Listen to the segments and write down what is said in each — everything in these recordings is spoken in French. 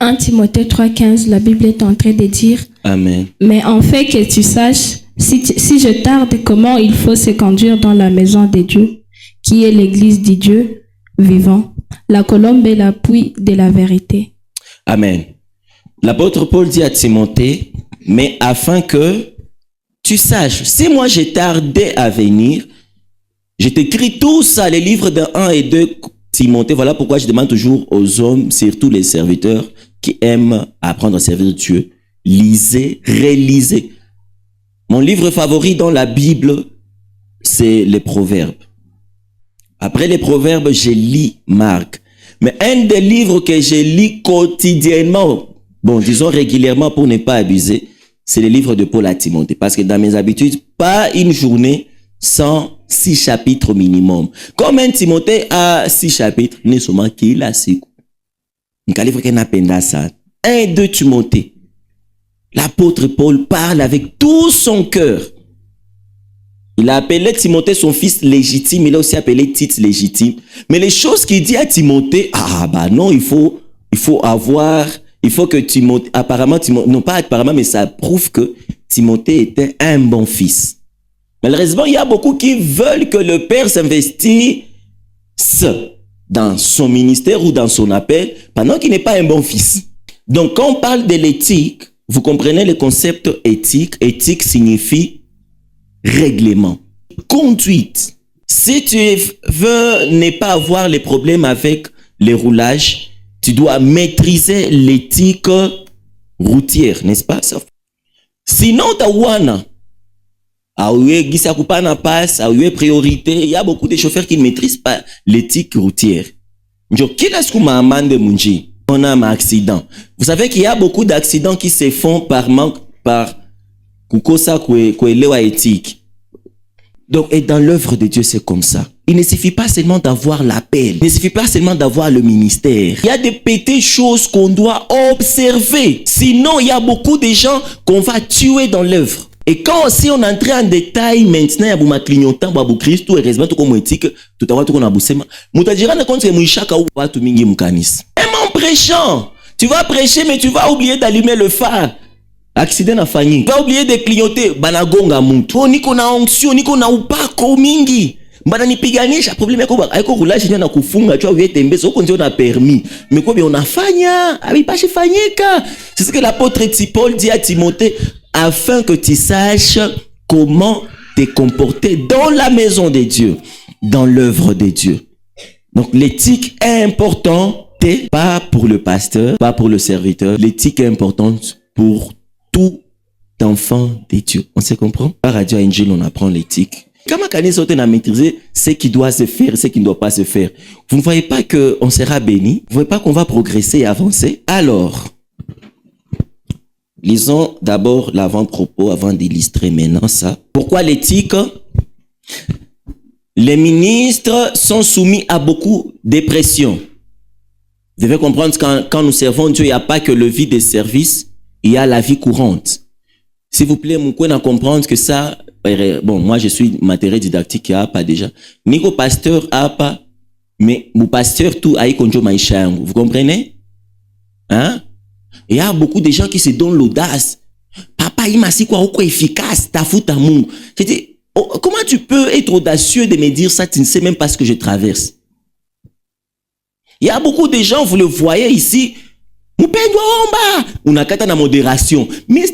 1 Timothée 3,15, la Bible est en train de dire Amen. mais en fait que tu saches, si je tarde, comment il faut se conduire dans la maison de Dieu, qui est l'église du Dieu vivant, la colombe et l'appui de la vérité. Amen. L'apôtre Paul dit à Timothée, mais afin que tu saches, si moi j'ai tardé à venir, je t'écris tout ça, les livres de 1 et 2 Timothée. Voilà pourquoi je demande toujours aux hommes, surtout les serviteurs, qui aiment apprendre à servir Dieu, lisez, relisez. Mon livre favori dans la Bible, c'est les Proverbes. Après les Proverbes, je lis Marc. Mais un des livres que je lis quotidiennement, bon, disons régulièrement pour ne pas abuser, c'est le livre de Paul à Timothée. Parce que dans mes habitudes, pas une journée sans 6 chapitres au minimum. Comme un Timothée a 6 chapitres, il n'est seulement qu'il a 6. Donc, un livre qui n'a pas ça. 1 et 2 Timothée. L'apôtre Paul parle avec tout son cœur. Il a appelé Timothée son fils légitime, il a aussi appelé Tite légitime. Mais les choses qu'il dit à Timothée, non, il faut que Timothée, non pas apparemment, mais ça prouve que Timothée était un bon fils. Malheureusement, il y a beaucoup qui veulent que le père s'investisse dans son ministère ou dans son appel, pendant qu'il n'est pas un bon fils. Donc, quand on parle de l'éthique, vous comprenez le concept éthique. Éthique signifie règlement, conduite. Si tu veux ne pas avoir les problèmes avec les roulages, tu dois maîtriser l'éthique routière, n'est-ce pas? Sinon, priorité. Il y a beaucoup de chauffeurs qui ne maîtrisent pas l'éthique routière. On a un accident. Vous savez qu'il y a beaucoup d'accidents qui se font par manque, par kukosa kuelewa éthique. Donc, et dans l'œuvre de Dieu, c'est comme ça. Il ne suffit pas seulement d'avoir l'appel. Il ne suffit pas seulement d'avoir le ministère. Il y a des petites choses qu'on doit observer. Sinon, il y a beaucoup de gens qu'on va tuer dans l'œuvre. Et quand aussi on entre en détail maintenant, il y a beaucoup de clignotant, beaucoup de Christ, heureusement, tout comme éthique, tout à l'heure, tout comme on a boussé. Moutajira ne compte que mouchaka ou pas tout mingi moukanis. Même en prêchant, tu vas prêcher, mais tu vas oublier d'allumer le phare. Accident na fanyi. Tu vas oublier de clignoter, banagonga muntu. Oh, niko na onction, niko na upako mingi. Mbana nipiganisha, problème yako haiko roulage na kufunga, tu vas oublier tembe, soko ndio na permis. Mais quoi bien on a fanya, abipashi fanyika. C'est ce que l'apôtre Paul dit à Timothée, afin que tu saches comment te comporter dans la maison de Dieu, dans l'œuvre de Dieu. Donc l'éthique est importante, pas pour le pasteur, pas pour le serviteur. L'éthique est importante pour tout enfant de Dieu. On se comprend? Par Radio Angel, on apprend l'éthique. Comment on a maîtrisé ce qui doit se faire, ce qui ne doit pas se faire. Vous ne voyez pas qu'on sera béni? Vous ne voyez pas qu'on va progresser et avancer? Alors, lisons d'abord l'avant-propos avant d'illustrer maintenant ça. Pourquoi l'éthique? Les ministres sont soumis à beaucoup de pression. Vous devez comprendre que quand nous servons Dieu, il n'y a pas que le vie de service, il y a la vie courante. S'il vous plaît, vous pouvez comprendre que ça, bon, moi je suis matériel didactique, il n'y a pas déjà. Nico pasteur, a pas, mais mon pasteur tout a conjo maïcha. Vous comprenez? Hein? Il y a beaucoup de gens qui se donnent l'audace. Papa, il m'a dit quoi, efficace, ta fout à mon. Je dis, comment tu peux être audacieux de me dire ça, tu ne sais même pas ce que je traverse. Il y a beaucoup de gens, vous le voyez ici, on a kata na modération. Mais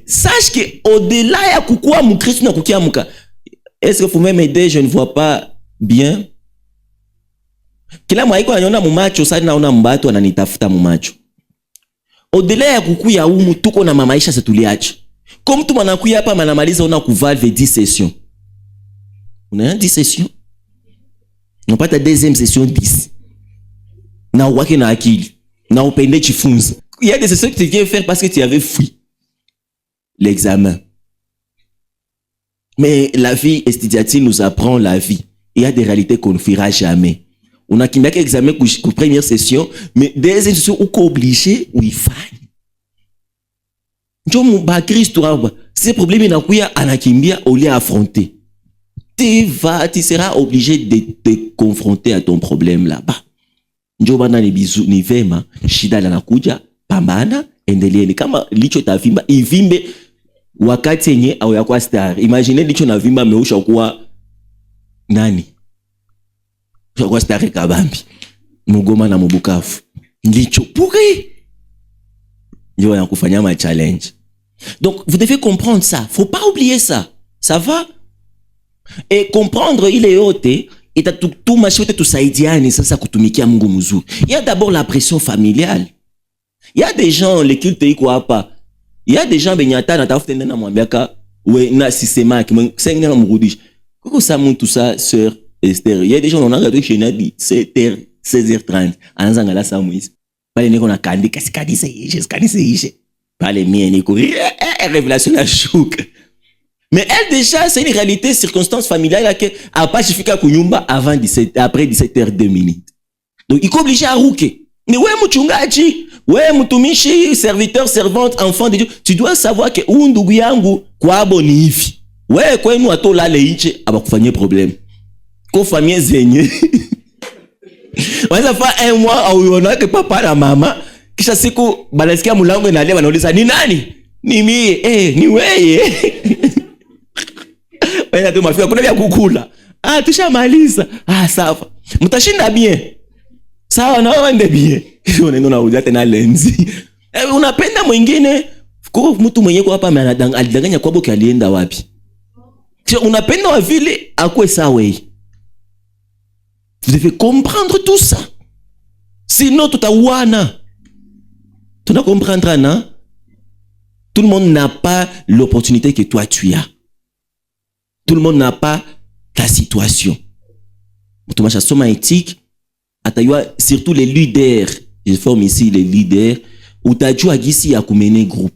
sache que au-delà ya kukua mu Christ na kukia muka. Est-ce que vous pouvez m'aider? Je ne vois pas bien. Kila mwaiko ananyona mumacho sasa naona mbato ananitafuta mumacho. Au-delà ya kukuya umu tuko na mamaisha setuliacho. Comme tu manakuya hapa manamaliza una kuvalve 10 sessions. Una 10 sessions? Non pas ta deuxième session 10. Na wake na akili. Na upende chifunza. Il y a des sessions que tu viens faire parce que tu avais fui l'examen. Mais la vie estudiantine nous apprend la vie. Il y a des réalités qu'on ne fera jamais. On a qu'il y a quelques examens pour première session, mais deuxième session, on est obligé ou il faille. Ces problèmes, il y a au lieu affronter. Tu seras obligé de te confronter à ton problème là-bas. Njoo bana ni bizu ni vema, shida linakuja, pambana, endeleeni. Kama licho tavimba, ivimbe wakati yenye au ya kwa star. Imagine licho na vimba meusha kuwa nani? Kwa star kabambi. Mugoma na Mubukavu. Licho pourri. Njoo ya kufanya ma challenge. Donc vous devez comprendre ça. Faut pas oublier ça. Ça va? Et comprendre ile yote itatutuma shote tusaidiane sasa kutumikia Mungu mzuri. Il y a d'abord la pression familiale. Il y a des gens les cultes iko hapa. Il y a des gens benyata na tafuta ndana mwambiaka we na sisema ki senga na murudisha. Koko sa muntu sa sœur Esther. Il y a des gens on a regardé chez Nadi 16h30. Anzanga la samwisi. Pale niko na kandi kasikadise ishe. Pale mie niko révélation la chouk. Mais elle déjà, c'est une réalité, circonstance familiale là que a pas suffi kunyumba avant 17 après 17h02. Donc il est obligé à rouker. Mais ouais mchungaji, ouais mtumishi, serviteur, servante, enfant de Dieu, tu dois savoir que ndugu yangu kwabo ni hivi. Ouais kwenu atolale nje abakufanyia problème. Ko famille zenye. Wanza fa un mois au unaona que papa na mama kisha siku banasikia mlango inalia wanauliza ni nani? Ni mie, ni wewe. Wewe tu mafika kuna vya kukula. Tushamaliza. Sawa. Mtashinda bien. Sawa na wewe ndio bien. Unaenda unauza tena lenzi. Unapenda mwingine kwa mtu mwenyewe kwa hapa alidanganya kwa boki alienda wapi? Unapenda wa vile akwe sawa. Vous devez comprendre tout ça. Sinon tutawana. Tu dois comprendre non? Tout le monde n'a pas l'opportunité que toi tu as. Tout le monde n'a pas ta situation. Mutumasha soma éthique, atayua surtout les leaders. Je forme ici les leaders. Utajua gisi ya kumene groupe.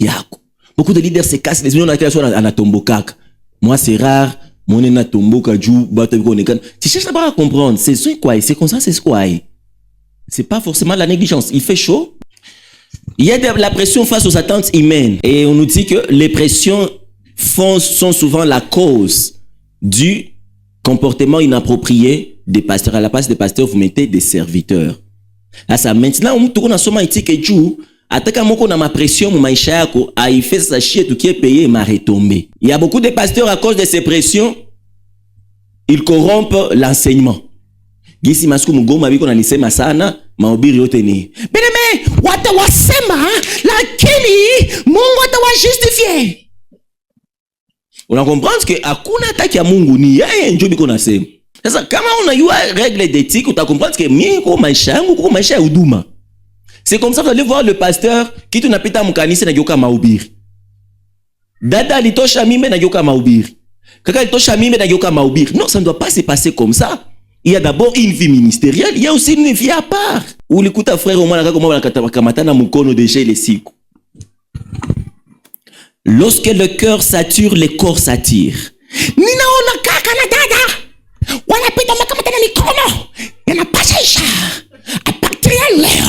Yako. Beaucoup de leaders se cassent les unions dans laquelle anatombokaka. Moi c'est rare, mon na tomboka ju bato konekana. Tu cherches d'abord à comprendre, c'est quoi? C'est comme ça, c'est quoi? C'est pas forcément la négligence. Il fait chaud. Il y a de la pression face aux attentes humaines. Et on nous dit que les pressions sont souvent la cause du comportement inapproprié des pasteurs. À la place des pasteurs, vous mettez des serviteurs. Là, ça maintenant, on a soma éthique ju, ataka moko na ma pression mu maisha yako, a fait sa chier tout qui est payé m'a retombé. Il y a beaucoup de pasteurs à cause de ces pressions, ils corrompent l'enseignement. Gisi masiku mugoma biko na nisema sana, mahubiri yote ni. Beneme, watawasema, lakini Mungu atawajustifie. On comprend que hakuna ataki ya Mungu ni yeye ndio biko nasema. Sasa kama unajua règle d'éthique, uta comprendre que mimi kwa maisha yangu kwa maisha ya huduma. C'est comme ça que vous allez voir le pasteur qui tunapita mkanisa na geuka mahubiri. Dada litosha mimi na geuka mahubiri. Kaka litosha mimi na geuka mahubiri. Non, ça ne doit pas se passer comme ça. Il y a d'abord une vie ministérielle, il y a aussi une vie à part. Ulikuta frère au mwana kama wanakamatana mkono de chez les siku. Lorsque le cœur sature, le corps s'attire. Ninaona kaka na dada wanapita makamatana mikono. Yanapasha isha. A partir ya leo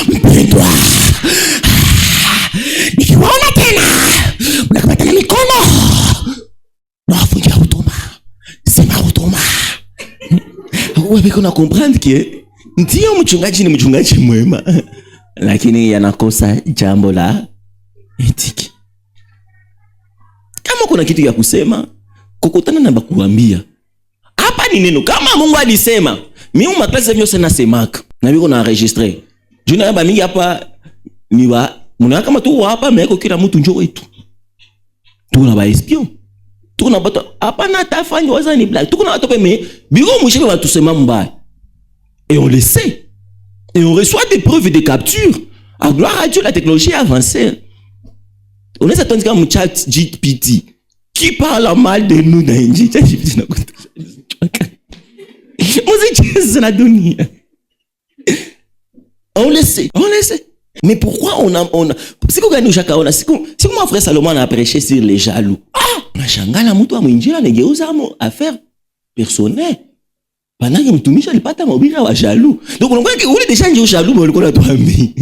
mpendwa. Nikiwaona tena mnakamatana mikono. Nafunja huduma. Sema huduma. Wewe biko na comprendre que ndio mchungaji ni mchungaji mwema. Lakini yanakosa jambo la etiki. Kama kuna kitu ya kusema, kukutana na bakuambia. Hapa ni neno kama Mungu alisema. Mimi ma classe vyo sana semaka. Na biko na enregistrer. Juna yaba mingi hapa ni wa muna kama tu hapa meko kila mtu njoo wetu. Tuna ba espion. Tuna bato hapa na tafanya waza ni blague. Tukuna watu peme biko mwishibe watu sema mbaya. Et on le sait. Et on reçoit des preuves de capture. À gloire à Dieu, la technologie est avancée. On est attendu comme chat GPT qui parle mal de nous dans une chat GPT. On le sait. On le sait. Mais pourquoi on a si vous gagnez chacun on a si mon frère Salomon a prêché sur les jaloux. On a shangala mtu wa mwinjila negeuza affaire personnelle. Pendant que mtumishi alipata mahubiri wa jaloux. Donc on voit que on est déjà jaloux mais on a toi ami.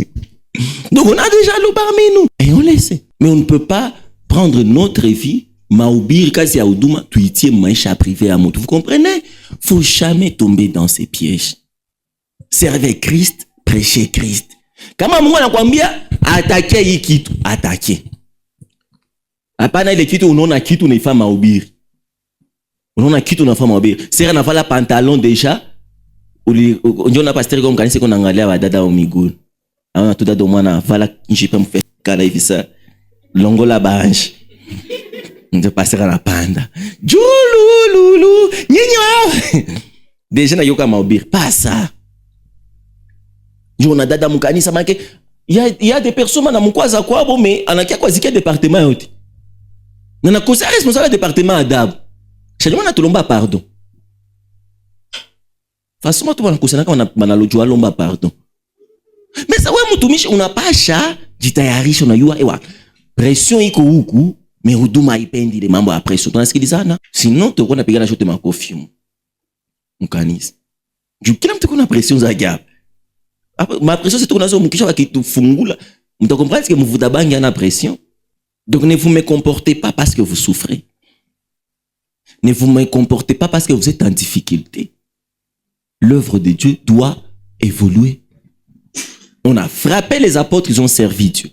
Donc on a des jaloux parmi nous et on le sait. Mais on ne peut pas prendre notre vie mahubiri kazi ya huduma tuitie maisha privé à mtu. Vous comprenez? Faut jamais tomber dans ces pièges. servez Christ, prêchez Christ. Kama Mungu anakuambia attaquer hii kitu, attaquer. Hapana ile kitu unaona kitu unaifanya mahubiri. Unaona kitu unafanya mahubiri. Sera navala pantalon déjà. Unjona pasteur comme kanisa kuna angalia wadada wa miguu. Ana tu dada mwana vala njipe mfekala hivi sa. Longola banji. Ndio pasteur anapanda. Julululu, nyinyi déjà na yoka mahubiri. Pasa. Jona dada mukanisa make il y a des personnes na mukwaza kwabo mais anakia kwa zikia département yote. Nana kosa responsable département adabu. Chalima na tulomba pardon. Façon tu bana kosa na banalojua lomba pardon. Mais ça wewe mtumishi unapasha jitayarisha unajua ewa pression iko huku mais huduma ipendi ile mambo ya pression. Tunasikilizana? Sinon tu uko pigana shote makofi. Mkanisa. Juu kila mtu kuna pression za ajabu. Ma pression c'est tout nazo mkisha wakitufungula. Mtakomprendre que mvuta bangi ana pression. Donc ne vous me comportez pas parce que vous souffrez. Ne vous me comportez pas parce que vous êtes en difficulté. L'œuvre de Dieu doit évoluer. On a frappé les apôtres, ils ont servi Dieu.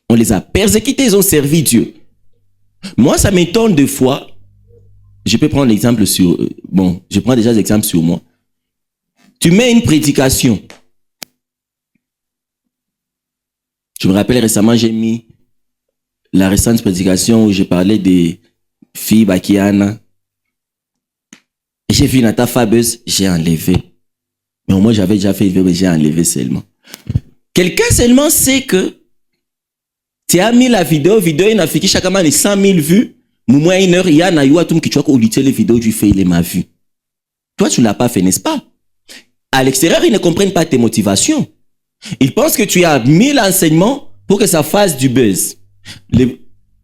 On les a persécutés, ils ont servi Dieu. Moi, ça m'étonne deux fois. Je peux prendre l'exemple sur... je prends déjà l'exemple sur moi. Tu mets une prédication. Je me rappelle récemment, j'ai mis la récente prédication où je parlais des filles Bakiana. J'ai vu Nata Fabeuse, j'ai enlevé. Mais au moins, j'avais déjà fait, mais j'ai enlevé seulement. Quelqu'un seulement sait que tu as mis la vidéo, il n'a fait chaque année 100 000 vues. Moins une heure, il y a un youtube qui tu as les vidéos du fait, il m'a vu. Toi, tu ne l'as pas fait, n'est-ce pas? À l'extérieur, ils ne comprennent pas tes motivations. Ils pensent que tu as mis l'enseignement pour que ça fasse du buzz.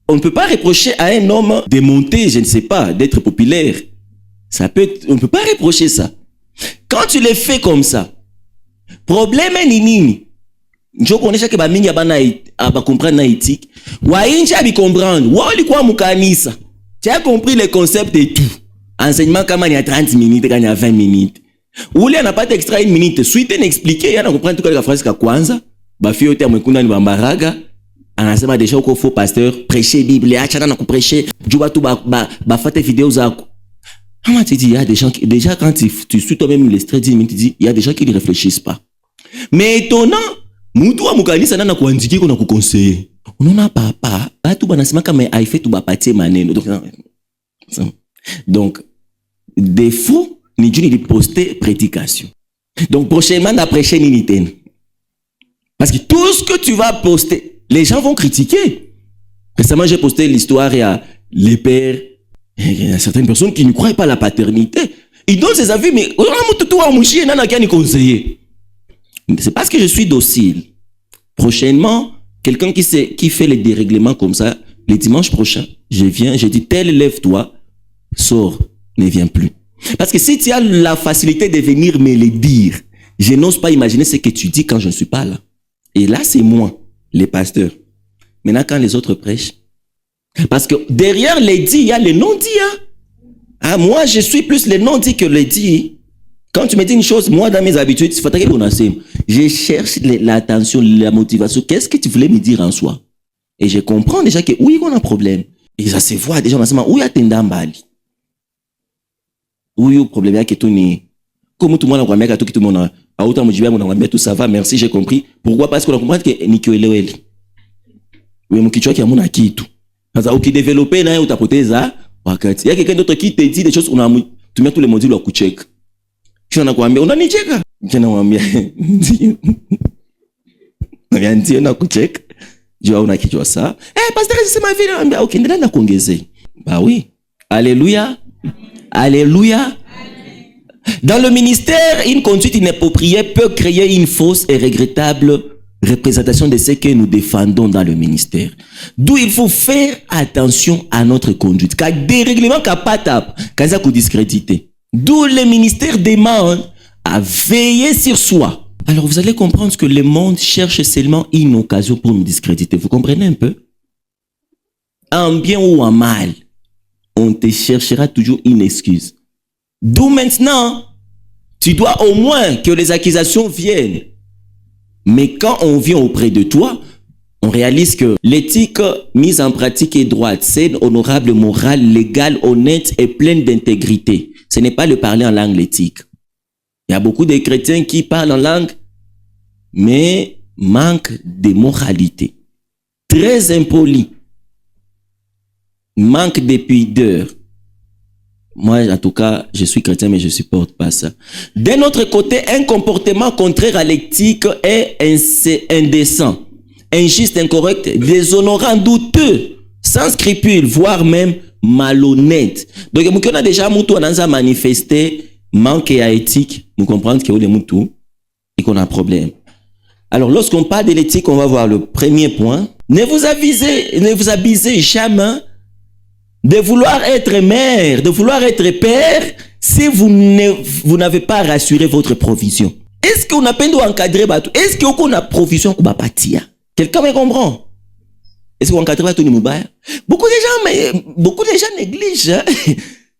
On ne peut pas reprocher à un homme de monter, je ne sais pas, d'être populaire. Ça peut être, on ne peut pas reprocher ça. Quand tu le fais comme ça, problème est nini. Je connais que ba mingi ba comprendre na éthique. Wa inchi abi comprendre. Wa ulikuwa mukanisa. Tu as compris le concept et tout. Enseignement kama ni a 30 minutes, kama ni a 20 minutes. Uli anapata extra 1 minute. Suite n'expliquer, yana comprendre tout ka phrase ka kwanza. Ba fio te amekuna ni bambaraga. Anasema déjà uko faux pasteur, prêcher Bible, achana na kuprêcher. Juba tu ba fate vidéo zako. Comment tu dis, il y a des gens qui, déjà quand tu suis toi-même illustré 10 minutes, tu dis, il y a des gens qui ne réfléchissent pas. Mais étonnant, mutu wa mukanisa nana kuandiki kuna kukonseiller. Unaona papa, batu banasema kama aife tu bapatie maneno. Donc défaut ni Dieu ni poster prédication. Donc prochainement na prêcher nini ten. Parce que tout ce que tu vas poster, les gens vont critiquer. Récemment, j'ai posté l'histoire, il y a les pères. Il y a certaines personnes qui ne croient pas à la paternité. Ils donnent ses avis, mais c'est parce que je suis docile. Prochainement, quelqu'un qui fait les dérèglements comme ça, le dimanche prochain, je viens, je dis, tel lève-toi, sors, ne viens plus. Parce que si tu as la facilité de venir me le dire, je n'ose pas imaginer ce que tu dis quand je ne suis pas là. Et là, c'est moi, les pasteurs. Maintenant, quand les autres prêchent, parce que derrière les dits, il y a les non-dits. Hein? Ah, moi, je suis plus les non-dits que les dits. Quand tu me dis une chose, moi, dans mes habitudes, je cherche l'attention, la motivation. Qu'est-ce que tu voulais me dire en soi? Et je comprends déjà que oui, on a un problème. Et ça se voit déjà, où il y a Tendambali. Où il y a un problème, que tout n'est. Comme tout le monde a compris, tout le monde a autant de tout ça va, merci, j'ai compris. Pourquoi? Parce qu'on a compris que Nico Eleweli. Oui, mon kichwa qui a mon acquis tout. Sasa ukidévelopper na utapoteza wakati. Il y a quelqu'un d'autre qui te dit des choses, tu mets tous les modules à kucheka. Kisha nakwambia unanicheka? Kisha namwambia ndio na kucheka. Jua una kichwa saa. Pasteur sema vile anambia okay, ndio na kuongezea. Bah oui. Alléluia. Alléluia. Dans le ministère, une conduite inappropriée peut créer une fausse et regrettable représentation de ce que nous défendons dans le ministère. D'où il faut faire attention à notre conduite. Car des règlements capables, quand ça discréditer. D'où le ministère demande à veiller sur soi. Alors vous allez comprendre que le monde cherche seulement une occasion pour nous discréditer. Vous comprenez un peu? En bien ou en mal, on te cherchera toujours une excuse. D'où maintenant, Tu dois au moins que les accusations viennent. Mais quand on vient auprès de toi, on réalise que l'éthique mise en pratique est droite, saine, honorable, morale, légale, honnête et pleine d'intégrité. Ce n'est pas le parler en langue l'éthique. Il y a beaucoup de chrétiens qui parlent en langue, mais manquent de moralité. Très impolis. Manque de pudeur. Moi, en tout cas, je suis chrétien, mais je ne supporte pas ça. D'un autre côté, un comportement contraire à l'éthique est indécent, injuste, incorrect, déshonorant, douteux, sans scrupule, voire même malhonnête. Donc, on a déjà manifesté manque à éthique. Vous comprenez qu'il y a et qu'on a un problème. Alors, lorsqu'on parle de l'éthique, on va voir le premier point. Ne vous abusez jamais de vouloir être mère, de vouloir être père, si vous n'avez pas rassuré votre provision. Est-ce qu'on a peine d'encadrer? Est-ce qu'on a provision? Quelqu'un me comprend? Est-ce qu'on encadre tout le monde? Beaucoup de gens négligent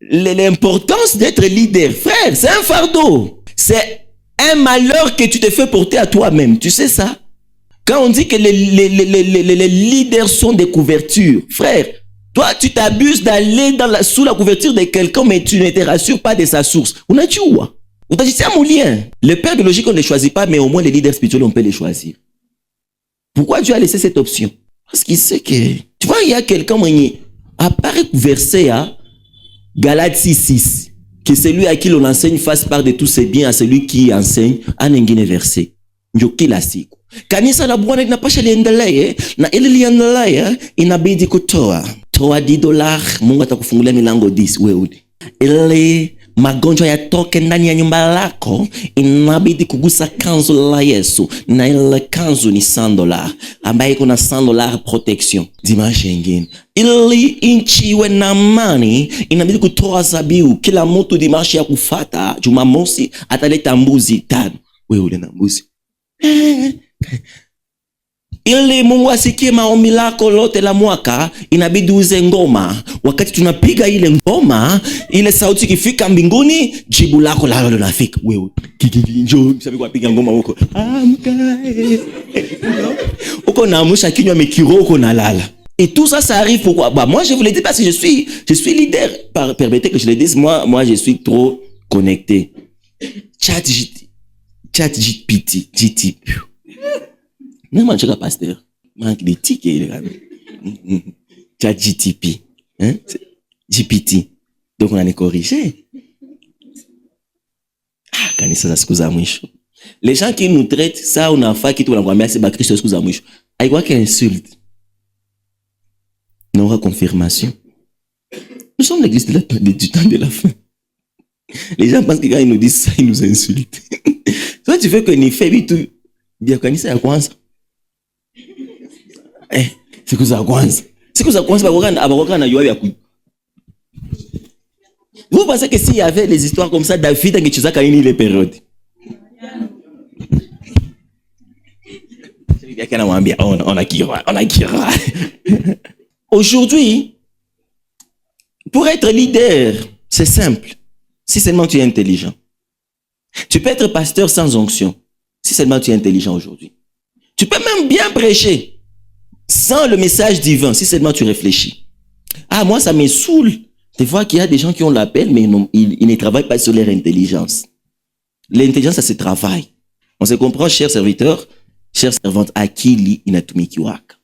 l'importance d'être leader. Frère, c'est un fardeau. C'est un malheur que tu te fais porter à toi-même. Tu sais ça? Quand on dit que les leaders sont des couvertures, frère, toi, tu t'abuses d'aller sous la couverture de quelqu'un, mais tu ne te rassures pas de sa source. On a dit où? On t'a dit, c'est un moulin. Le père biologique, on ne les choisit pas, mais au moins les leaders spirituels, on peut les choisir. Pourquoi Dieu a laissé cette option? Parce qu'il sait que, tu vois, il y a quelqu'un, à part verset à Galates 6:6, que celui à qui l'on enseigne fasse part de tous ses biens à celui qui enseigne, en engine verset. Njoki la siku. Kanisa la Bwana linapasha liendelee, na ili liendelee inabidi kutoa $10, Mungu atakufungulia milango 10 wewe. Ili magonjwa yatoke ndani ya nyumba lako, inabidi kugusa kanzu la Yesu, na ile kanzu ni $100 ambaye kuna $100 protection. Dimanche nyingine, ili inchi iwe na amani, inabidi kutoa zabihu. Kila mtu dimanche ya kufata Jumamosi ataleta mbuzi 5. Wewe ule na mbuzi. Ili Mungu asikie maombi lako lote la mwaka, inabidi uze ngoma. Wakati tunapiga ile ngoma, ile sauti ikifika mbinguni, jibu lako lalo linafika. Wewe njoo sabi kupiga ngoma huko. Uko naamsha kinywa mikiro uko nalala. Et tout ça, ça arrive pourquoi? Moi je vous le dis parce que je suis leader. Permettez que je le dise, moi je suis trop connecté. ChatGPT. Non, moi, je suis pasteur. Manque de tickets, ChatGPT. Hein? GPT. Donc, on a corrigé. Quand ça, excuse moi. Les gens qui nous traitent, ça, on a fait qui tout l'envoie, merci, bah, Christ, excuse moi. Il y a qu'une insulte. Non, confirmation. Nous sommes l'église du temps de la fin. Les gens pensent que quand ils nous disent ça, ils nous insultent. Toi, tu veux que ni fait tout. Bien connaissez à quoi ça? C'est que ça kwanza. C'est que ça kwanza abakokana yoa ya ku. Vous pensez que s'il y avait des histoires comme ça, David angecheza kaini ile période? C'est bien qu'on a on a kira. Aujourd'hui, pour être leader, c'est simple. Si seulement tu es intelligent. Tu peux être pasteur sans onction. Si seulement tu es intelligent aujourd'hui. Tu peux même bien prêcher sans le message divin, si seulement tu réfléchis. Ah, moi, ça me saoule de voir qu'il y a des gens qui ont l'appel, mais ils ne travaillent pas sur leur intelligence. L'intelligence, ça se travaille. On se comprend, chers serviteurs, chères servantes, akili inatumikiwaka.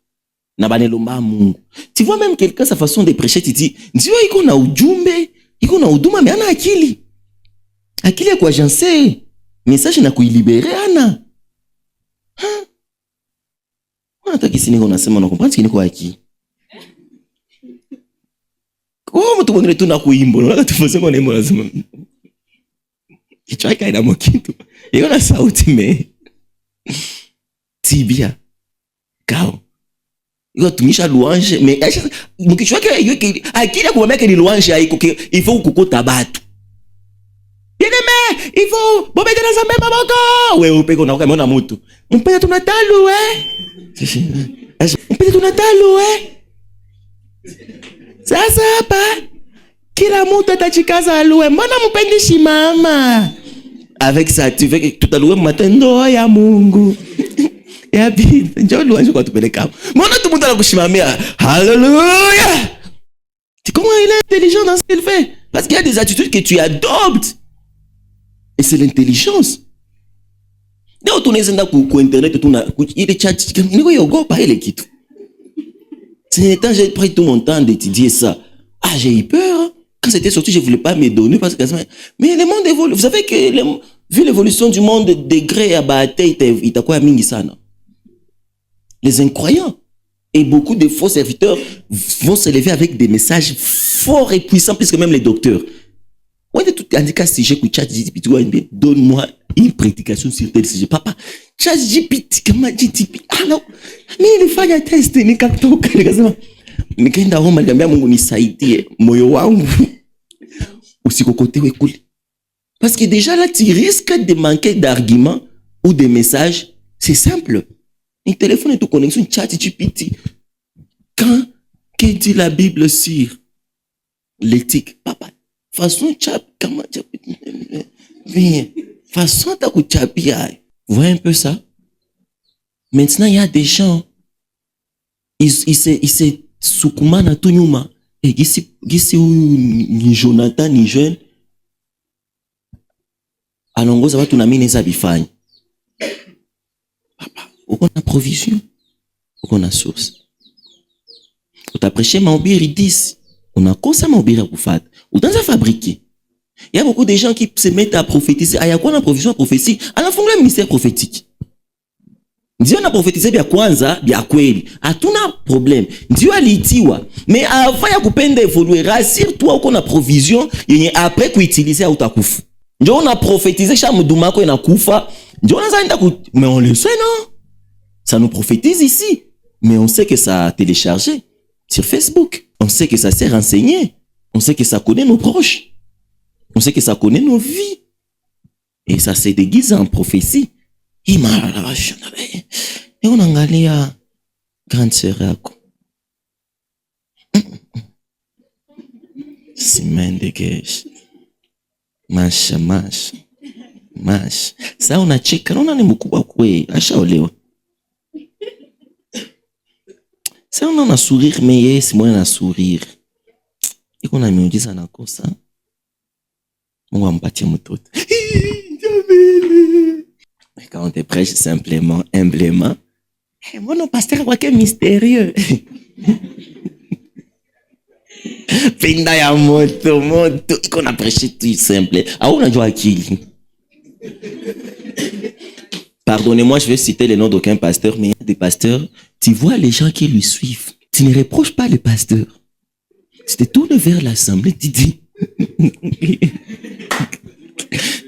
Nabanelomba Mungu. Tu vois même quelqu'un, sa façon de prêcher, tu dis, ndio iko na ujumbe, iko na huduma, mais ana akili. Akili ya kuagencer. Message na kuilibere ana. Hata kisi niko nasema na comprendre niko aki. Kwa mtu mwingine tu na kuimbo, na tufanye kwa nemo lazima. Kichwa kaida mokitu. Iko na sauti me. Tibia. Kao. Iko tumisha louange, mais mkichwa yake akili kumwambia ni louange haiko il faut kukuta batu. Bien-aimé, il faut bomber dans sa même maboko. Ouais, upeko na ukamona mtu. Mpenda tunatalu mpenda tunatalu Sasa hapa kila mtu atachikaza alue. Mbona mpendishi mama? Avec ça, tu fais que tout à l'heure matin, non, il y a Mungu. Et à bide, Dieu louange quand tu peux les câbles. Mon tout le monde a la bouche ma mère. Alléluia. Tu comment il est intelligent dans ce qu'il fait? Parce qu'il y a des attitudes que tu adoptes. Et c'est l'intelligence. Donc, tu n'es pas sur Internet, il est chat, il est yoga, pas il est quitte. C'est le temps, j'ai pris tout mon temps d'étudier ça. Ah, j'ai eu peur. Hein. Quand c'était sorti, je ne voulais pas me donner parce que. Mais le monde évolue. Vous savez que, vu l'évolution du monde, degré à Baate, il t'a quoi à Mingisana? Les incroyants. Et beaucoup de faux serviteurs vont se lever avec des messages forts et puissants, plus que même les docteurs. Ouais, de tout handicap, si j'ai ChatGPT, donne-moi une prédication sur tel sujet. Papa, ChatGPT, comment GTP? Alors, mais il faut un test, ni kakto, nikaenda home aliambia Mungu nisaidie moyo wangu usikokote wekuli. Parce que déjà là, tu risques de manquer d'arguments ou de messages. C'est simple. Un téléphone est tout connexion ChatGPT. Quand que dit la Bible sur l'éthique, papa, façon chap, comment viens, façon ta kuchapia. Vous voyez un peu ça? Maintenant, il y a des gens, ils se soukoumana tout nyuma. Et gisi ni Jonathan ni jeune. Alongoza watu na mimi neza bifanya. Papa, uko na provision, uko na source. Utaprêcher mahubiri 10, unakosa mahubiri ya kufata. Utaanza fabriquer. Il y a beaucoup de gens qui se mettent à prophétiser. Ah, ya kwa na provision prophétie, anafungula ministère prophétique. Ndio na prophétiser bya kwanza bya kweli. Hatuna problème. Ndio aliitiwa. Mais avant ya kupenda évoluer, rassure-toi uko na provision yenye après kuutiliser utakufa. Ndio on a prophétisé cha mduma ko inakufa. Ndio on a mais on le sait non? Ça nous prophétise ici. Mais on sait que ça a téléchargé sur Facebook. On sait que ça s'est renseigné. On sait que ça connaît nos proches. On sait que ça connaît nos vies. Et ça se déguise en prophétie. Et on angalia grande sœur yako. Semaine de guerre. Masha. Sasa unacheka, unaona ni mkubwa kwe, ashaolewa. Sasa unaona sourire mais yes, moi na sourire. Iko na miujiza na kosa. Mungu ampatie mtoto. Quand on te prêche simplement, humblement, moi non pasteur quoi que mystérieux. Pinda ya moto, iko na prêcher tout simple. Ah on a joué akili. Pardonnez-moi, je vais citer le nom d'aucun pasteur, mais il y a des pasteurs, tu vois les gens qui lui suivent. Tu ne reproches pas le pasteur. Tu te tournes vers l'assemblée, tu dis.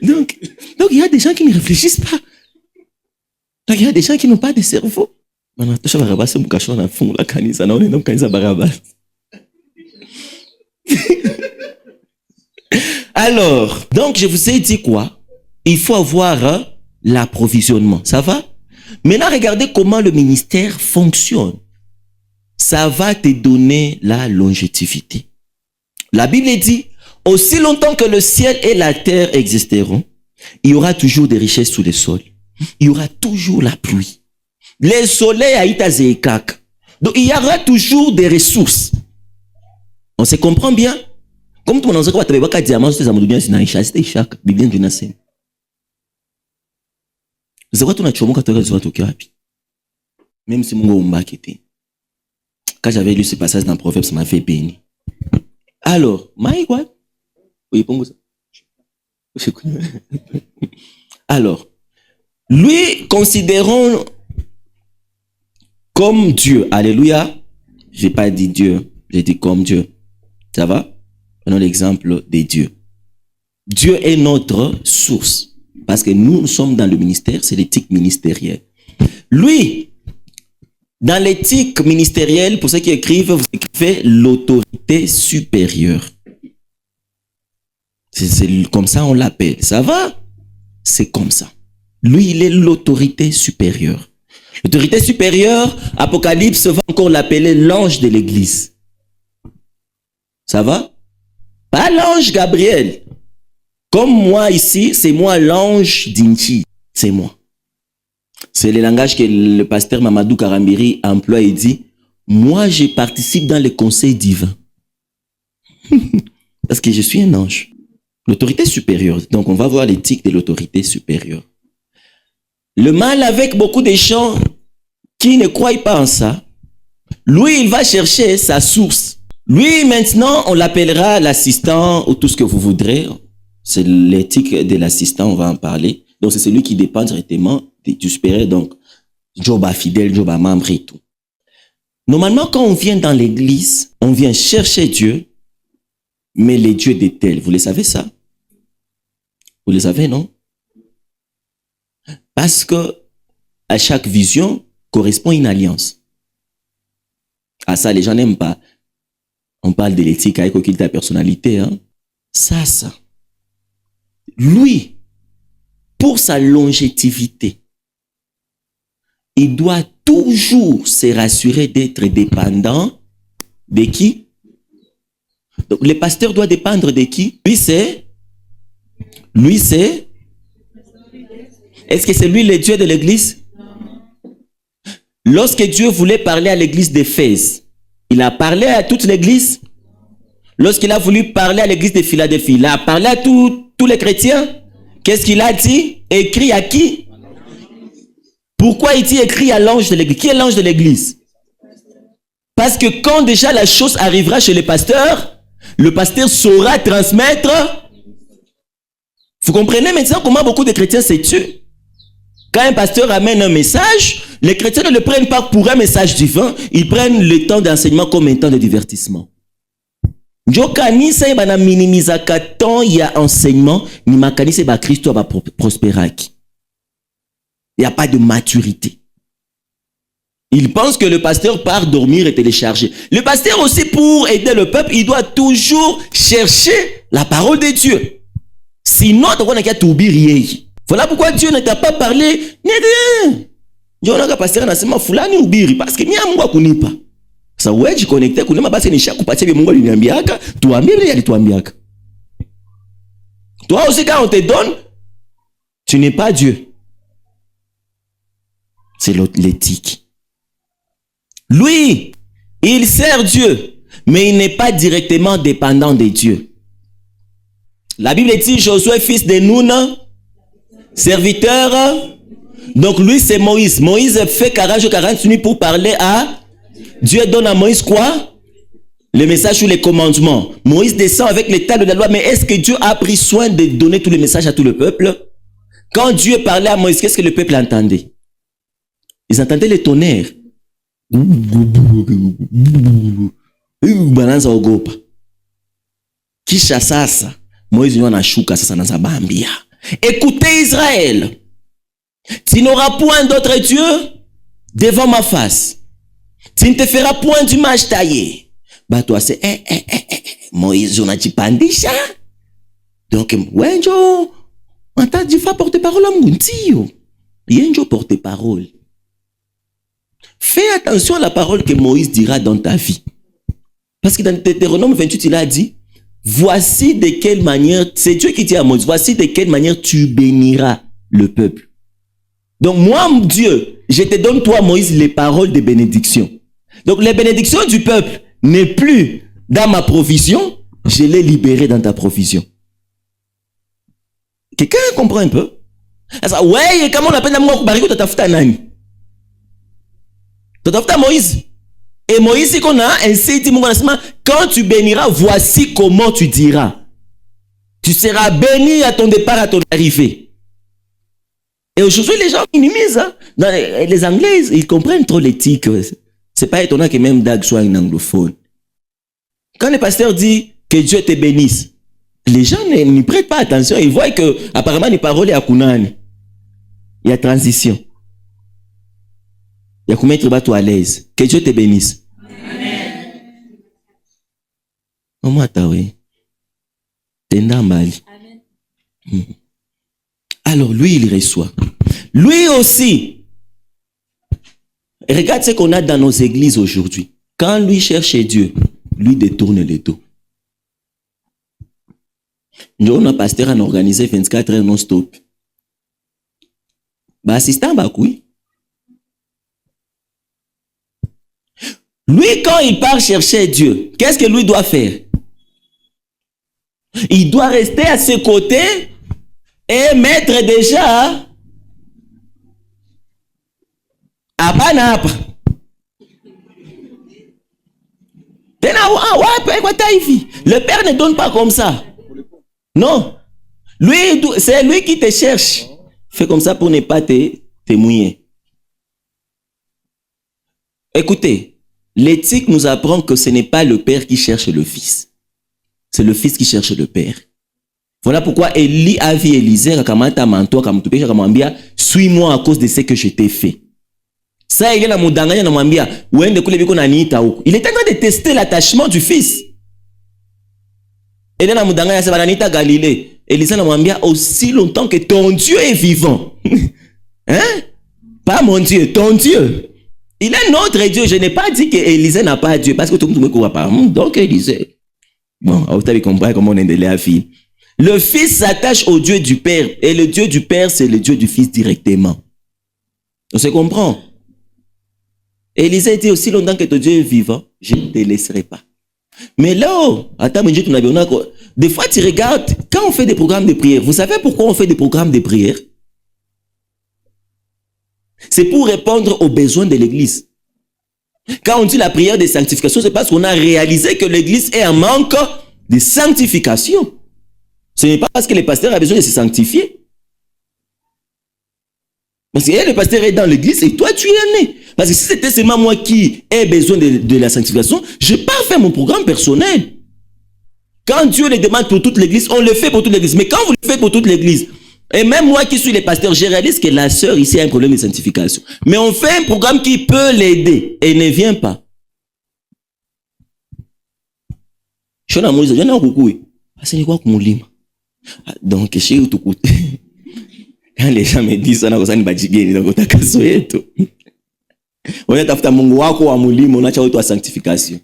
Donc, il y a des gens qui ne réfléchissent pas. Donc, il y a des gens qui n'ont pas de cerveau. Alors, donc, je vous ai dit quoi? Il faut avoir l'approvisionnement. Ça va? Maintenant, regardez comment le ministère fonctionne. Ça va te donner la longévité. La Bible dit, aussi longtemps que le ciel et la terre existeront, il y aura toujours des richesses sous le sol. Il y aura toujours la pluie. Les soleils à Itazékak. Donc, il y aura toujours des ressources. On se comprend bien? Comme tout le monde sait que tu as diamant, c'est Zamoudounia, c'est Naïcha, c'est Ishak, Biblien du Nassem. C'est quoi ton achomo quand tu as besoin de toi? Même si mon gars était. Quand j'avais lu ce passage dans Proverbe, ça m'a fait bénir. Alors, Maïkwa? Oui, pour ça. Alors, lui, considérons comme Dieu. Alléluia. Je n'ai pas dit Dieu, j'ai dit comme Dieu. Ça va? Prenons l'exemple des dieux. Dieu est notre source. Parce que nous sommes dans le ministère, c'est l'éthique ministérielle. Lui, dans l'éthique ministérielle, pour ceux qui écrivent, vous écrivez l'autorité supérieure. C'est comme ça on l'appelle. Ça va? C'est comme ça. Lui, il est l'autorité supérieure. L'autorité supérieure, Apocalypse va encore l'appeler l'ange de l'église. Ça va? Pas l'ange Gabriel. Comme moi ici, c'est moi l'ange d'Inchi. C'est moi. C'est le langage que le pasteur Mamadou Karambiri emploie et dit, moi je participe dans le conseil divin. Parce que je suis un ange. L'autorité supérieure. Donc on va voir l'éthique de l'autorité supérieure. Le mal avec beaucoup de gens qui ne croient pas en ça, lui il va chercher sa source. Lui maintenant on l'appellera l'assistant ou tout ce que vous voudrez. C'est l'éthique de l'assistant, on va en parler. Donc c'est celui qui dépend directement du supérieur. Donc Joba fidèle, Joba membre et tout. Normalement quand on vient dans l'église, on vient chercher Dieu, mais les dieux des tels, vous le savez ça? Vous le savez, non? Parce que à chaque vision correspond une alliance. Ah ça, les gens n'aiment pas. On parle de l'éthique avec aucune ta personnalité. Hein? Ça. Lui, pour sa longévité, il doit toujours se rassurer d'être dépendant de qui? Donc, le pasteur doit dépendre de qui? Lui, c'est? Est-ce que c'est lui le Dieu de l'église? Lorsque Dieu voulait parler à l'église d'Éphèse, il a parlé à toute l'église. Lorsqu'il a voulu parler à l'église de Philadelphie, il a parlé à tous les chrétiens. Qu'est-ce qu'il a dit? Écrit à qui? Pourquoi il dit écrit à l'ange de l'église? Qui est l'ange de l'église? Parce que quand déjà la chose arrivera chez le pasteur saura transmettre. Vous comprenez maintenant comment beaucoup de chrétiens se tuent? Quand un pasteur amène un message, les chrétiens ne le prennent pas pour un message divin, ils prennent le temps d'enseignement comme un temps de divertissement. Kanisa bana minimizaka temps il y a enseignement, ni makanisa ba Christo va prospérer. Il n'y a pas de maturité. Il pense que le pasteur part dormir et télécharger. Le pasteur aussi, pour aider le peuple, il doit toujours chercher la parole de Dieu. Sinon, voilà pourquoi Dieu ne t'a pas parlé. Parce que ça ouais, je connecté kunema basi ni shaku patia Mungu aliniambiaka, tuambie ile alituambiaka. Toi aussi quand on te donne, tu n'es pas Dieu. C'est l'éthique. Lui, il sert Dieu, mais il n'est pas directement dépendant de Dieu. La Bible dit Josué fils de Nun, serviteur. Donc lui c'est Moïse. Moïse fait 40 nuits pour parler à Dieu. Donne à Moïse quoi? Le message ou les commandements. Moïse descend avec les tables de la loi. Mais est-ce que Dieu a pris soin de donner tous les messages à tout le peuple? Quand Dieu parlait à Moïse, qu'est-ce que le peuple entendait? Ils entendaient les tonnerres. Kisha sasa Moïse yana shuka sasa na zabambia. Écoutez Israël, tu n'auras point d'autre Dieu devant ma face. Tu ne te feras point d'image taillée. Bah toi c'est Moïse on a dit pandisha. Donc wenjo on t'a dit fa porte-parole à Muntio. Yenjo porte-parole. Fais attention à la parole que Moïse dira dans ta vie. Parce que dans Deutéronome 28, il a dit, voici de quelle manière, c'est Dieu qui dit à Moïse, voici de quelle manière tu béniras le peuple. Donc moi, Dieu, je te donne toi, Moïse, les paroles de bénédiction. Donc les bénédictions du peuple n'est plus dans ma provision, je l'ai libéré dans ta provision. Quelqu'un comprend un peu? Alors, ouais, comment on appelle la mort bariko tatafuta nani? Tatafuta Moïse. Et Moïse, c'est qu'on a ainsi dit, quand tu béniras, voici comment tu diras. Tu seras béni à ton départ, à ton arrivée. Et aujourd'hui, les gens minimisent. Hein? Les Anglais, ils comprennent trop l'éthique. C'est pas étonnant que même Dag soit un anglophone. Quand le pasteur dit que Dieu te bénisse, les gens n'y prêtent pas attention. Ils voient que, apparemment, les paroles à Kunani. Il y a transition. Il y a comment être battu à l'aise. Que Dieu te bénisse. Amen. Alors lui, il reçoit. Lui aussi. Regarde ce qu'on a dans nos églises aujourd'hui. Quand lui cherche Dieu, lui détourne le dos. On a pasteur a organisé 24 heures non-stop. Assistant, oui. Lui, quand il part chercher Dieu, qu'est-ce que lui doit faire? Il doit rester à ses côtés et mettre déjà à Panapa. Le Père ne donne pas comme ça. Non. Lui, c'est lui qui te cherche. Fais comme ça pour ne pas te mouiller. Écoutez, l'éthique nous apprend que ce n'est pas le Père qui cherche le Fils. C'est le Fils qui cherche le Père. Voilà pourquoi Élie a vu Élisée, suis-moi à cause de ce que je t'ai fait. Ça, il est en train de tester l'attachement du Fils. Il est en train de Galilée. Élisée n'a dit aussi longtemps que ton Dieu est vivant. Hein? Pas mon Dieu, ton Dieu. Il est notre Dieu. Je n'ai pas dit que Élisée n'a pas Dieu parce que tout le monde ne croit pas. Donc Élisée. Bon, vous avez compris comment on est de la vie. Le Fils s'attache au Dieu du Père. Et le Dieu du Père, c'est le Dieu du Fils directement. On se comprend? Élisée dit aussi longtemps que ton Dieu est vivant, je ne te laisserai pas. Mais là, attends, des fois tu regardes, quand on fait des programmes de prière, vous savez pourquoi on fait des programmes de prière? C'est pour répondre aux besoins de l'église. Quand on dit la prière de sanctification, c'est parce qu'on a réalisé que l'église est en manque de sanctification. Ce n'est pas parce que le pasteur a besoin de se sanctifier. Parce que le pasteur est dans l'église et toi tu es né. Parce que si c'était seulement moi qui ai besoin de la sanctification, je n'ai pas fait mon programme personnel. Quand Dieu le demande pour toute l'église, on le fait pour toute l'église. Mais quand vous le faites pour toute l'église, et même moi qui suis le pasteur, je réalise que la sœur ici a un problème de sanctification. Mais on fait un programme qui peut l'aider et ne vient pas. Donc, quand les gens me disent ça, on est tafuta Mungu wako wa mulimo, unacha wetu wa sanctification.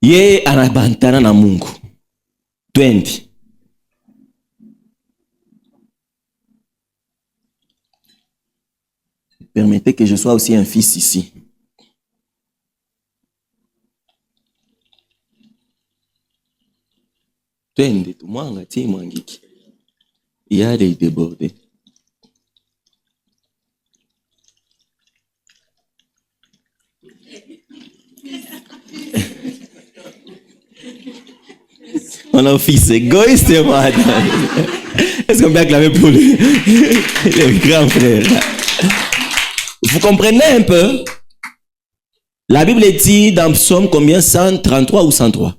Yeye anabantana na Mungu. 20. Permettez que je sois aussi un fils ici. Twende tu mwanga ti mwangiki. Yale débordé. On a un fils égoïste, madame. Est-ce qu'on peut acclamer pour les grands frères? Vous comprenez un peu? La Bible dit dans Psaume combien? 133 ou 103?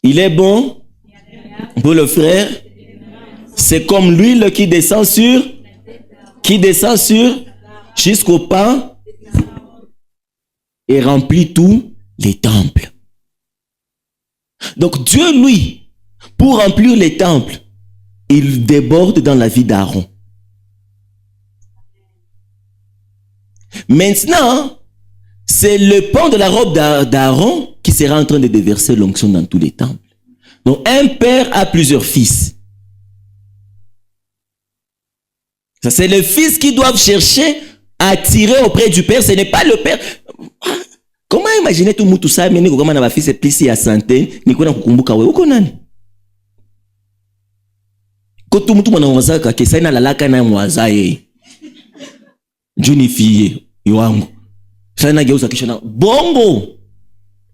Il est bon pour le frère. C'est comme l'huile qui descend sur jusqu'au pain et remplit tous les temples. Donc Dieu, lui, pour remplir les temples, il déborde dans la vie d'Aaron. Maintenant, c'est le pan de la robe d'Aaron qui sera en train de déverser l'onction dans tous les temples. Donc un père a plusieurs fils. Ça, c'est le fils qui doit chercher à attirer auprès du père. Ce n'est pas le père. Comment imaginer tout tout ça? Mais ni comment na fils plus à santé ni kuna kukumbuka wewe uko nani? Ko tout mtu mwana wazaka ke saina lalaka na mwaza yeye. Junifie yangu. Saina geuza kisha na bongo.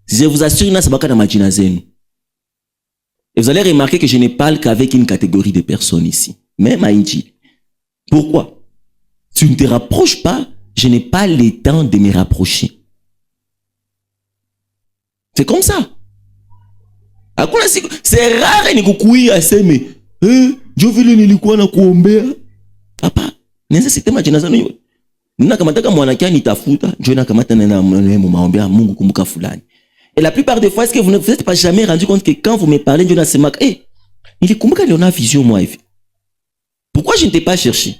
Je vous assure na sabaka na majina zenu. Et vous allez remarquer que je ne parle qu'avec une catégorie de personnes ici, même à Injil. Pourquoi? Tu ne te rapproches pas, je n'ai pas le temps de me rapprocher. C'est comme ça. C'est rare ni kukuia aseme, Dieu vile nilikuwa na kuombea. Papa, necessite majina zanu yote. Nina kamataka mwanake nitafuta, Dieu na kamata na maombea Mungu kumbuka fulani. Et la plupart des fois, est-ce que vous ne vous êtes pas jamais rendu compte que quand vous me parlez, Dieu n'a pas dit, il est comme qu'il y a vision, moi. Pourquoi je ne t'ai pas cherché?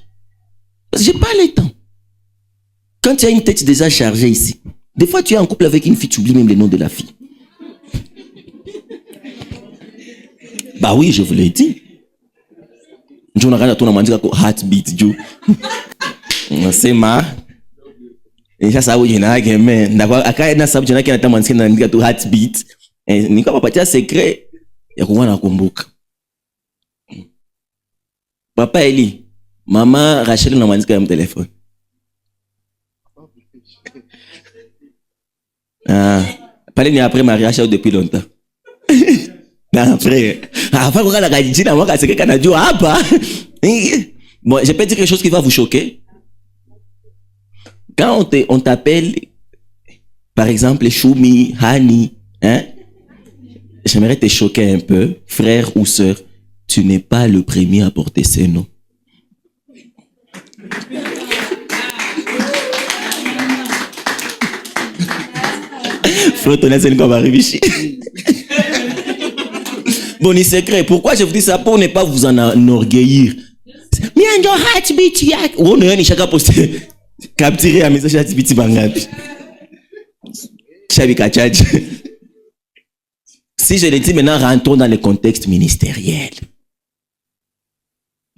Parce que je n'ai pas le temps. Quand tu as une tête déjà chargée ici, des fois tu es en couple avec une fille, tu oublies même le nom de la fille. Bah oui, je vous l'ai dit. Je n'ai rien à ton amant heartbeat, Joe. C'est ma. Et ça, oui, il y a un mais d'accord. À quand il y a un sabot, il y a un tamant qui n'a pas heartbeat. Et ni quoi pas secret. Il y a quoi na kumbuka. Papa Eli, maman Rachel n'a pas un téléphone. Ah, parlez ni après mariage ou depuis longtemps. Non, frère. Avant qu'on a la gadget, moi, c'est que Canadien a pas. Bon, je peux dire quelque chose qui va vous choquer. Quand on t'appelle, par exemple, Choumi, Hani, hein, j'aimerais te choquer un peu, frère ou sœur, tu n'es pas le premier à porter ces noms. Frère, ton est comme arrivé. Bon, ni secret. Pourquoi je vous dis ça? Pour ne pas vous en enorgueillir. Mais un jour, heartbeat, yak. Ou on a chacun posté. Capturer un message heartbeat, bangapi. Chabi kachaj. Si je le dis maintenant, rentrons dans le contexte ministériel.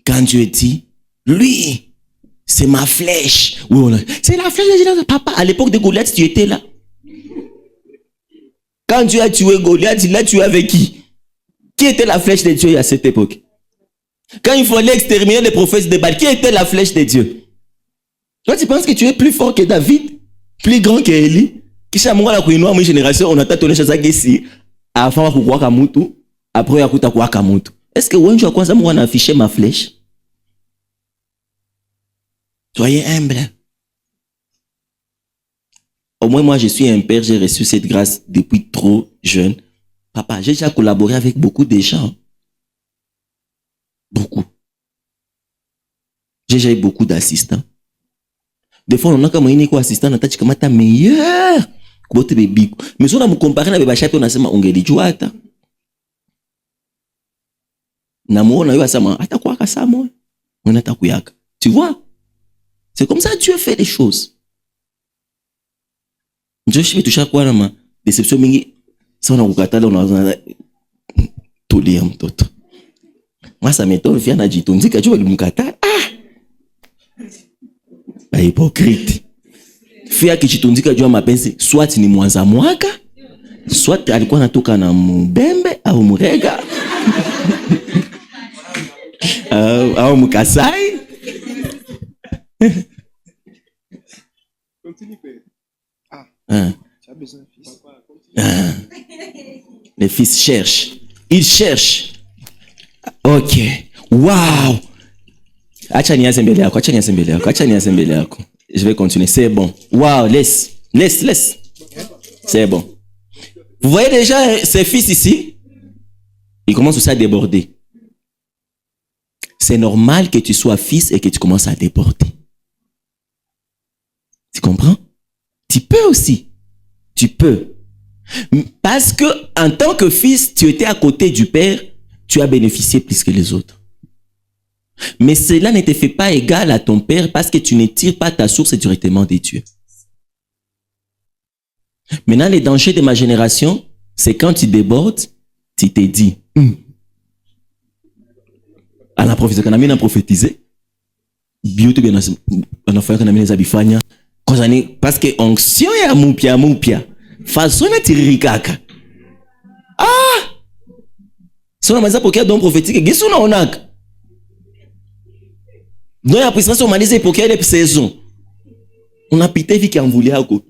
Quand Dieu dit, lui, c'est ma flèche. Oui, c'est la flèche de papa. À l'époque de Goliath, tu étais là. Quand Dieu a tué Goliath, il l'a tué avec qui? Qui était la flèche de Dieu à cette époque? Quand il fallait exterminer les prophètes de Baal, qui était la flèche de Dieu? Toi, tu penses que tu es plus fort que David? Plus grand que Élie? Qui ch'a moi la couinoa, ma génération, on a tâtonné chez Zagesi. Avant, on a Kamutu. Après, on a Kamutu. Est-ce que Wenjo a quoi ça, moi, on a affiché ma flèche? Soyez humble. Au moins, moi, je suis un père, j'ai reçu cette grâce depuis trop jeune. Papa, j'ai déjà collaboré avec beaucoup de gens. Beaucoup. J'ai déjà eu beaucoup d'assistants. Des fois, on a comme un assistant, on a dit que tu es meilleur. Mais si on a me comparé avec les chats, on a dit que tu es jouata. Tu vois? C'est comme ça que Dieu fait les choses. Dieu fait toucher à quoi la main? Déception, mais ça on a regardé, on a tout lire tout. Moi ça m'étonne, vient à dire, on dit que tu vas le mukata. Ah, hypocrite. Fia que tu te dis que tu vas m'appeler, soit ni mwanza mwaka, soit alikuwa natoka na mbembe au murega, au mukasai. Continue, père. Tu as besoin de fils. Les fils cherchent. Ils cherchent. Ok. Wow. Je vais continuer. C'est bon. Wow. Laisse. C'est bon. Vous voyez déjà ces fils ici? Ils commencent aussi à déborder. C'est normal que tu sois fils et que tu commences à déborder. Tu comprends? Tu peux aussi. Tu peux. Parce que en tant que fils, tu étais à côté du père, tu as bénéficié plus que les autres. Mais cela ne te fait pas égal à ton père parce que tu ne tires pas ta source directement de Dieu. Maintenant, les dangers de ma génération, c'est quand tu débordes, tu te dis, à la prophétie, quand on a prophétisé, parce que onction ya mupia façon na tiririkaka. Ah, sona maza pokea don prophétique gisu na onaka. Non ya puissance on malize pokea les saisons. On a pité vi ki amvuli yako.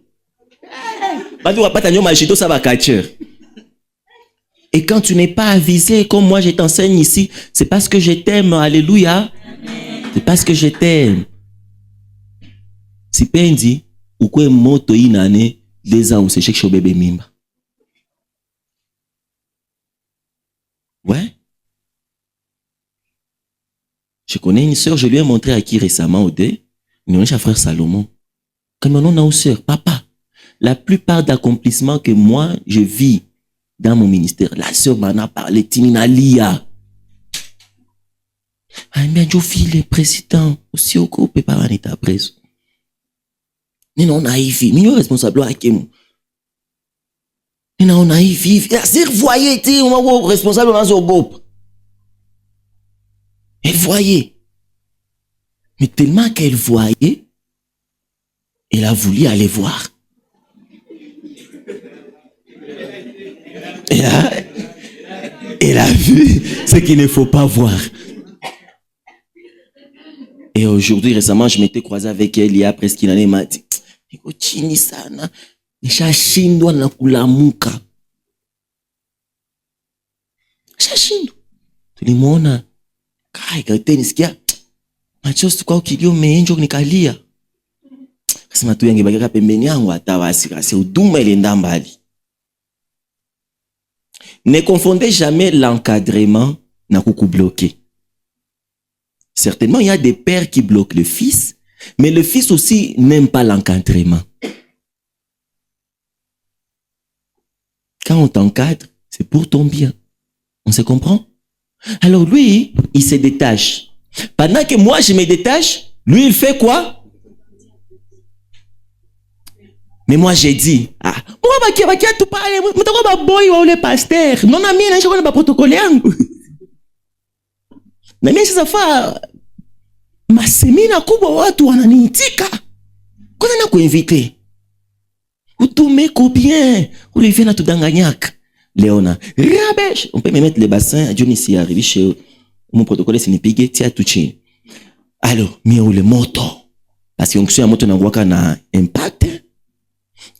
Ba tu pata nyo machito ça va catcher. Et quand tu n'es pas avisé comme moi je t'enseigne ici, c'est parce que je t'aime. Alléluia. C'est parce que je t'aime. Sipendi ukwe moto inane 2 ans usesheke sho bébé mimba. Ouais. Je connais une sœur, je lui ai montré à qui récemment au dé, une frère Salomon. Comme on a une sœur, papa, la plupart d'accomplissements que moi je vis dans mon ministère, la sœur m'en a parlé, Timina Lia. Ah bien, je file le président aussi au groupe par un état préso. Ni non naïf, ni non responsable à qui nous. Ni non naïf, c'est voyez, tu es responsable dans ce groupe. voyait. Mais tellement qu'elle voyait, elle a voulu aller voir. Elle a vu ce qu'il ne faut pas voir. Et aujourd'hui, récemment, je m'étais croisé avec elle il y a presque une année. Elle m'a dit, niko chini sana, nishashindwa na kulamuka. Nishashindwa. Tulimuona kai gate nisikia machozi kwa kilio meenjo nikalia. Kasema tu yange bagaka pembeni yangu hata wasikase uduma ilienda mbali. Ne confondez jamais l'encadrement na kuku bloqué. Certainement, il y a des pères qui bloquent le fils, mais le fils aussi n'aime pas l'encadrement. Quand on t'encadre, c'est pour ton bien. On se comprend? Alors lui, il se détache. Pendant que moi, je me détache, lui, il fait quoi? Mais moi, j'ai dit, moi, tu parles, tu boy ou le pasteur. Non, na mie, je connais pas protocole yangu. Na mie sasa fa masemina kubwa watu wananiitika. Kuna na kuinvite. Utumeko bien. Olivier na tudanganyaka. Léona, rabesh. On peut me mettre le bassin. Johnny s'y arrive chez mon protocole, c'est nipige, tia tout chini. Alors, mie ou le moto. Parce qu'on sait un moto n'envoie na impact.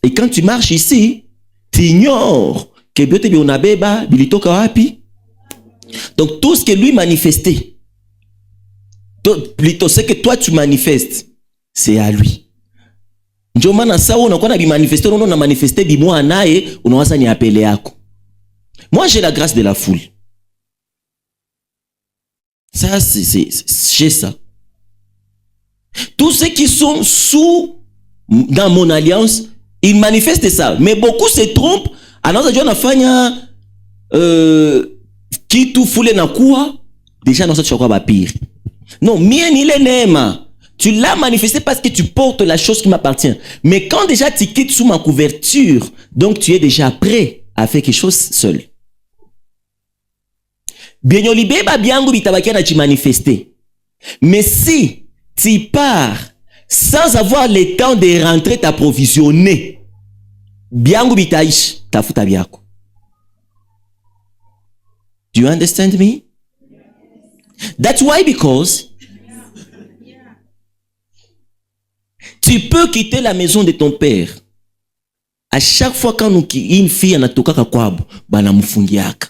Et quand tu marches ici, tu ignores que biote bionabeba, bilitoka wapi. Donc tout ce que lui manifestait, plutôt ce que toi tu manifestes, c'est à lui. Ndio maana sawa unakuwa na bimanifester, unaona manifester bimwa naye, unawaza ni apele yako. Moi j'ai la grâce de la foule. Ça c'est ça. Tous ceux qui sont dans mon alliance, ils manifestent ça. Mais beaucoup se trompent. Anaweza jua nafanya kitu fule na kuwa déjà non ça tu ba pire. Non, mien ni le neema. Tu l'as manifesté parce que tu portes la chose qui m'appartient. Mais quand déjà tu quittes sous ma couverture, donc tu es déjà prêt à faire quelque chose seul. Bien libeba biangu bitabakia na tu manifester. Mais si tu pars sans avoir le temps de rentrer t'approvisionner, biangu bitaish tafuta biako. Do you understand me? That's why, because tu peux quitter la maison de ton père. À chaque fois quand une fille anatoka kwabo, banamufungiaka.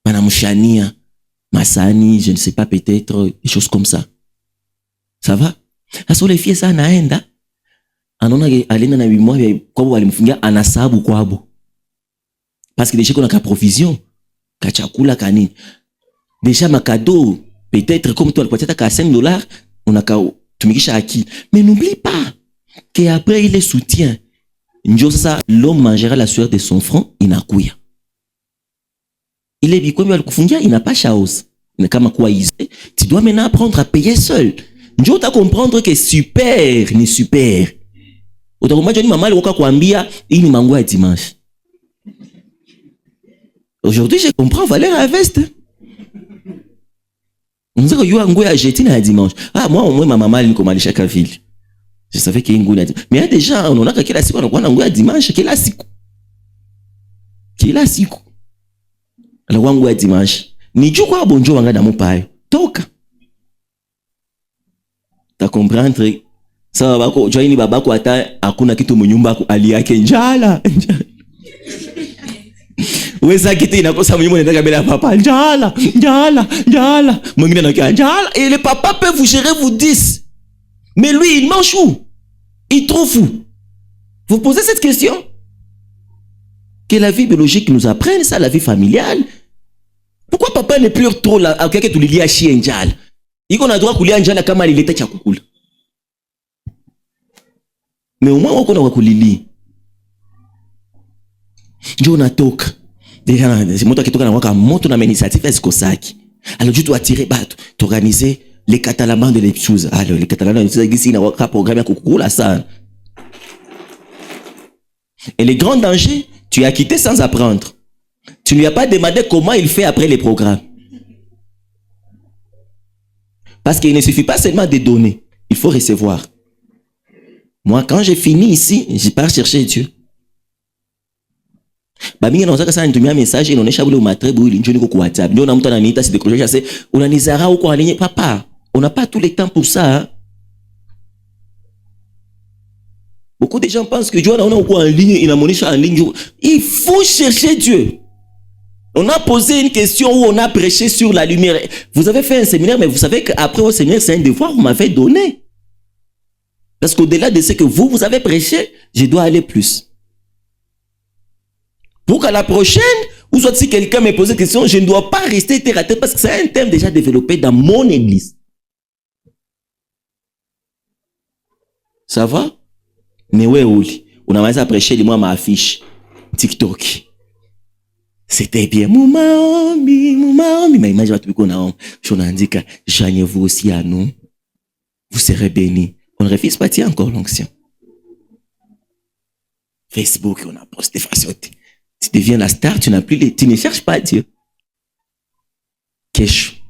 Banamushania, masani, je ne sais pas, peut-être des choses comme ça. Ça va? Aso les filles ça naenda. Anona alenda na 8 mois kwabo walimfungia anasabu kwabo. Parce que déjà qu'on a ka provision, ka chakula kanini. Déjà ma cadeau, peut-être comme toi, peut-être qu'à $5, on a qu'à tumikisha akili. Mais n'oublie pas qu'après il est soutien. Njosa, l'homme mangera la sueur de son front, inakuya. Il est dit, comme il n'a pas chose. Il n'a qu'à m'aquaiser. Tu dois maintenant apprendre à payer seul. Njo ta comprendre que super ni super. Utakumba joni mama alikuwa kuambia hii ni mango ya dimanche. Aujourd'hui, je comprends valeur à veste. On dirait que yo nguo ya jetina ya dimanche. Moi au moins ma maman elle comme chaque ville. Je savais qu'il y a une nguo ya dimanche. Mais il y a des gens on a kila siku anakuwa na nguo ya dimanche kila siku. Kila siku. Anakuwa nguo ya dimanche. Ni juu kwa bonjo wanga na mupayo. Toka. Ta comprendre? Sawa bako joini babako hata hakuna kitu munyumba ali yake njala. Weza kiti inakosa mnyumba nenda kabela papa njala. Mwingine anakia njala et le papa peut vous gérer vous 10. Mais lui il mange où? Il trouve où? Vous posez cette question? Que la vie biologique nous apprenne ça, la vie familiale. Pourquoi papa ne pleure trop là à quelqu'un tu lui lia chien njala? Iko na droit kulia njala kama alileta chakula. Mais au moins on a kulili. Ndio natoka. Déjà c'est moto akitoka na waka moto na initiative esikosaki. Alors tu dois attirer bateau, t'organiser les catalans de les choses. Alors les catalans c'est ici na waka programme ya kukula sana. Et le grand danger, tu as quitté sans apprendre. Tu lui as pas demandé comment il fait après les programmes. Parce qu'il ne suffit pas seulement de donner, il faut recevoir. Moi, quand j'ai fini ici, je pars chercher Dieu. Bamingi na uzaka sana nitumia message inaonesha ule umatrebu ili njoni kwa WhatsApp. Ndio na mtu ananiita si décrocher c'est unanizara huko alinye papa. On n'a pas tout le temps pour ça. Hein? Beaucoup de gens pensent que Dieu on a huko en ligne, il a monisha en ligne. Il faut chercher Dieu. On a posé une question où on a prêché sur la lumière. Vous avez fait un séminaire, mais vous savez qu'après au séminaire, c'est un devoir que vous m'avez donné. Parce qu'au-delà de ce que vous avez prêché, je dois aller plus. Pour qu'à la prochaine, ou soit si quelqu'un me pose une question, je ne dois pas rester terre à terre parce que c'est un thème déjà développé dans mon église. Ça va? Mais ouais, Oli, on a commencé à prêcher, moi ma affiche TikTok. C'était bien. Moumaomi. Mais imagine tout qu'on a. Je n'en dis que joignez-vous aussi à nous. Vous serez bénis. On ne refuse pas encore l'onction. Facebook, on a posté façon. Tu deviens la star, tu ne cherches pas Dieu. Cache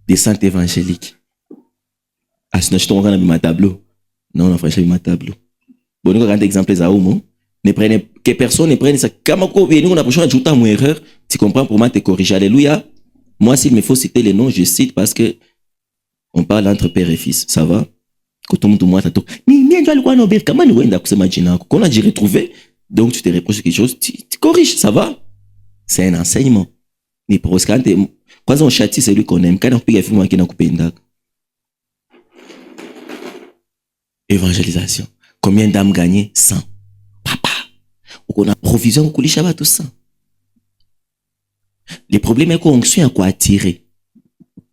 des saints évangéliques. Ah, sinon, je te regarde ma tableau. Non, on a franchi ma tableau. Bon, nous regardons exemple les aoumos. Ne prenez, que personne ne prenne ça. Comme on a besoin d'ajouter mon erreur, tu comprends pour moi te corriger. Alléluia. Moi, s'il me faut citer les noms, je cite parce que on parle entre père et fils. Ça va? Quand on me dit, quand on a dit retrouver, donc tu te reproches quelque chose, tu corriges. Ça va? C'est un enseignement. Mais pour ce quand on châtie celui qu'on aime, quand on peut y faire moi qui n'a coupé une dague. Évangélisation. Combien d'âmes gagnées? 100. Papa. On a provision, on coulisha tout ça. Le problème est qu'on suit à quoi attirer.